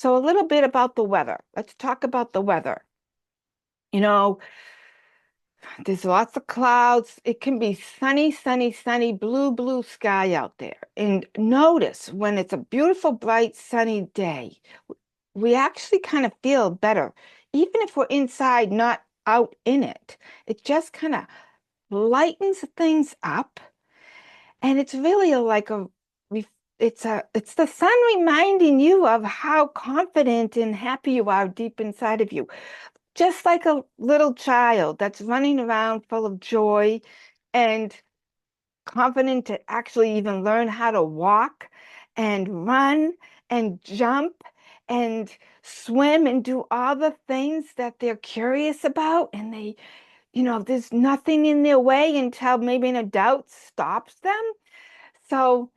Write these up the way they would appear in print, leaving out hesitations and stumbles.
So a little bit about the weather. Let's talk about the weather. You know, there's lots of clouds. It can be sunny, sunny, sunny, blue, blue sky out there. And notice when it's a beautiful, bright, sunny day, we actually kind of feel better. Even if we're inside, not out in it, it just kind of lightens things up. And it's really like it's the sun reminding you of how confident and happy you are deep inside of you. Just like a little child that's running around full of joy and confident to actually even learn how to walk and run and jump and swim and do all the things that they're curious about. And there's nothing in their way until maybe an adult stops them. So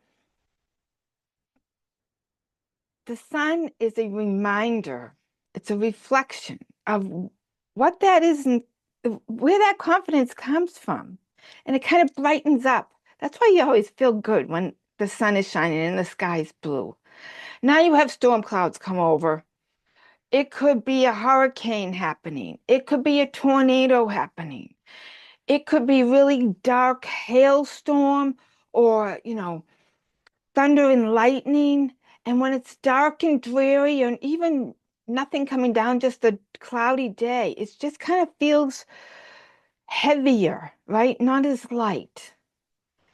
the sun is a reminder, it's a reflection of what that is and where that confidence comes from. And it kind of brightens up. That's why you always feel good when the sun is shining and the sky is blue. Now you have storm clouds come over. It could be a hurricane happening. It could be a tornado happening. It could be really dark hailstorm or, thunder and lightning. And when it's dark and dreary and even nothing coming down, just a cloudy day, it just kind of feels heavier, right? Not as light.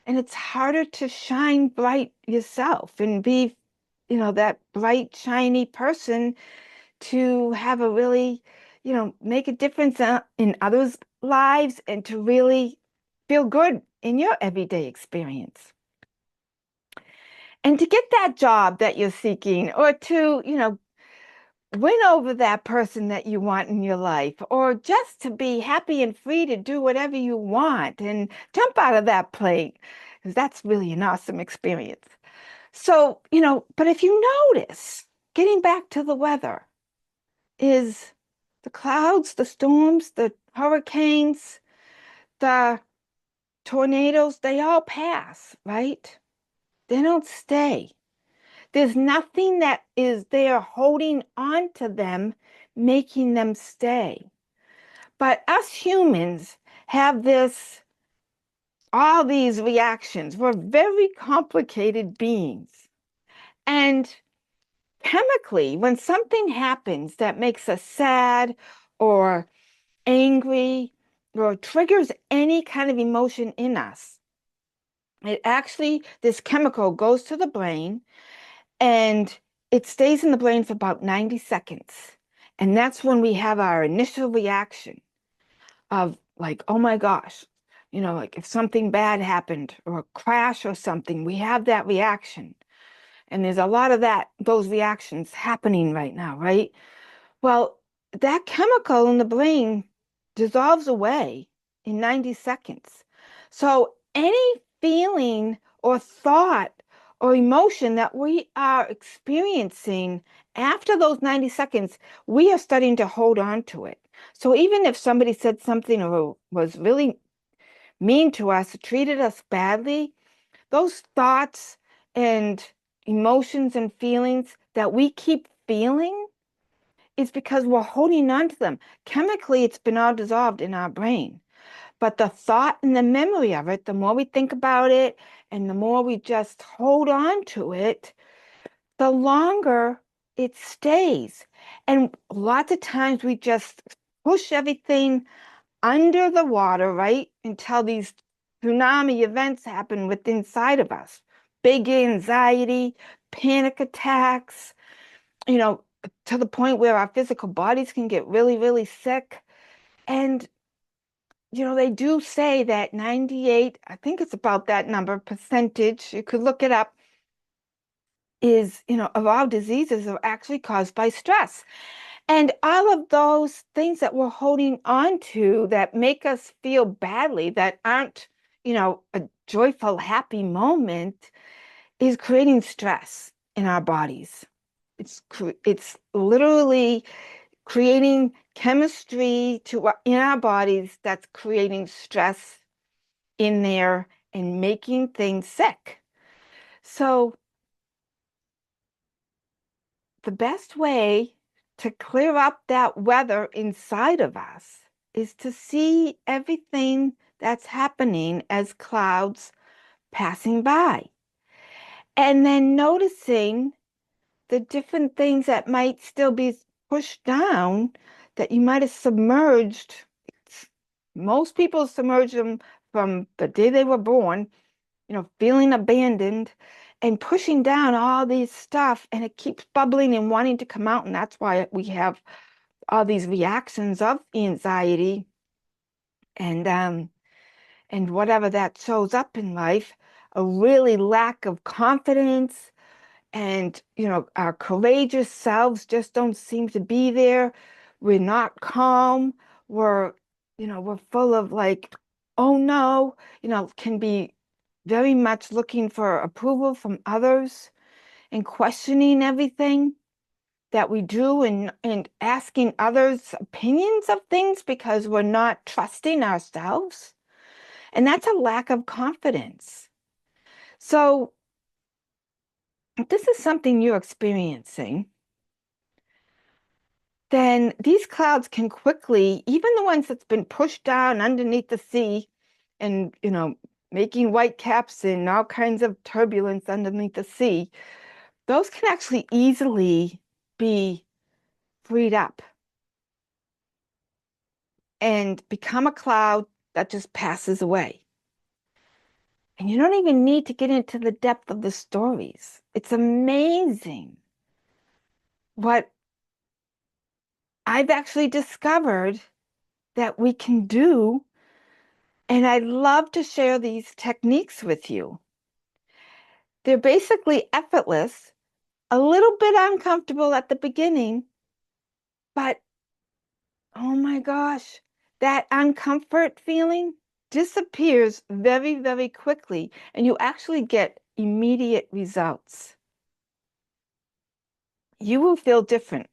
And it's harder to shine bright yourself and be, that bright, shiny person to have a really, make a difference in others' lives and to really feel good in your everyday experience. And to get that job that you're seeking, or to, win over that person that you want in your life, or just to be happy and free to do whatever you want and jump out of that plane, because that's really an awesome experience. So, but if you notice, getting back to the weather, is the clouds, the storms, the hurricanes, the tornadoes, they all pass, right? They don't stay. There's nothing that is there holding on to them, making them stay. But us humans have all these reactions. We're very complicated beings. And chemically, when something happens that makes us sad or angry or triggers any kind of emotion in us, this chemical goes to the brain and it stays in the brain for about 90 seconds. And that's when we have our initial reaction of like, oh my gosh, like if something bad happened or a crash or something, we have that reaction. And there's a lot of those reactions happening right now, right? Well, that chemical in the brain dissolves away in 90 seconds. So any feeling or thought or emotion that we are experiencing after those 90 seconds, we are starting to hold on to it. So even if somebody said something or was really mean to us, treated us badly, those thoughts and emotions and feelings that we keep feeling is because we're holding on to them. Chemically, it's been all dissolved in our brain. But the thought and the memory of it, the more we think about it and the more we just hold on to it, the longer it stays. And lots of times we just push everything under the water, right? Until these tsunami events happen within inside of us. Big anxiety, panic attacks, you know, to the point where our physical bodies can get really, really sick. And, they do say that 98, I think it's about that number, percentage, you could look it up, is, of all diseases are actually caused by stress. And all of those things that we're holding on to that make us feel badly, that aren't, a joyful, happy moment, is creating stress in our bodies. It's literally creating chemistry in our bodies that's creating stress in there and making things sick. So the best way to clear up that weather inside of us is to see everything that's happening as clouds passing by. And then noticing the different things that might still be pushed down that you might have submerged. Most people submerge them from the day they were born, feeling abandoned and pushing down all these stuff, and it keeps bubbling and wanting to come out. And that's why we have all these reactions of anxiety and whatever that shows up in life, a really lack of confidence, and our courageous selves just don't seem to be there. We're not calm. We're full of like, oh no, can be very much looking for approval from others and questioning everything that we do, and asking others' opinions of things because we're not trusting ourselves. And that's a lack of confidence. So if this is something you're experiencing, then these clouds can quickly, even the ones that's been pushed down underneath the sea and, making white caps and all kinds of turbulence underneath the sea, those can actually easily be freed up and become a cloud that just passes away. And you don't even need to get into the depth of the stories. It's amazing what I've actually discovered that we can do. And I'd love to share these techniques with you. They're basically effortless, a little bit uncomfortable at the beginning, but oh my gosh, that uncomfort feeling disappears very, very quickly, and you actually get immediate results. You will feel different.